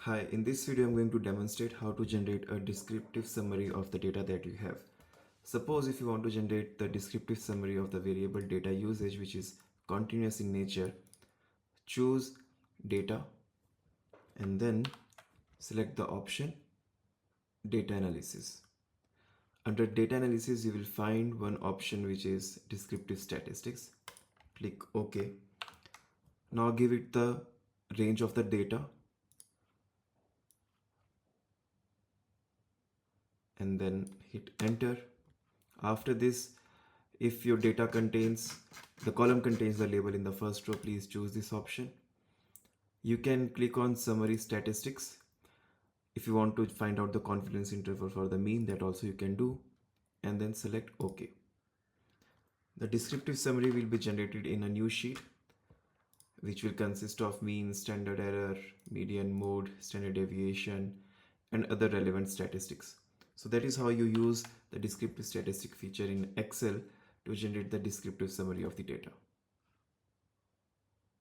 Hi, in this video I'm going to demonstrate how to generate a descriptive summary of the data that you have. Suppose if you want to generate the descriptive summary of the variable data usage, which is continuous in nature, choose data and then select the option data analysis. Under data analysis you will find one option which is descriptive statistics. Click OK. Now give it the range of the data and then hit enter. After this, if your data contains, the column contains the label in the first row, please choose this option. You can click on summary statistics. If you want to find out the confidence interval for the mean, that also you can do, and then select OK. The descriptive summary will be generated in a new sheet which will consist of mean, standard error, median, mode, standard deviation, and other relevant statistics. So that is how you use the descriptive statistic feature in Excel to generate the descriptive summary of the data.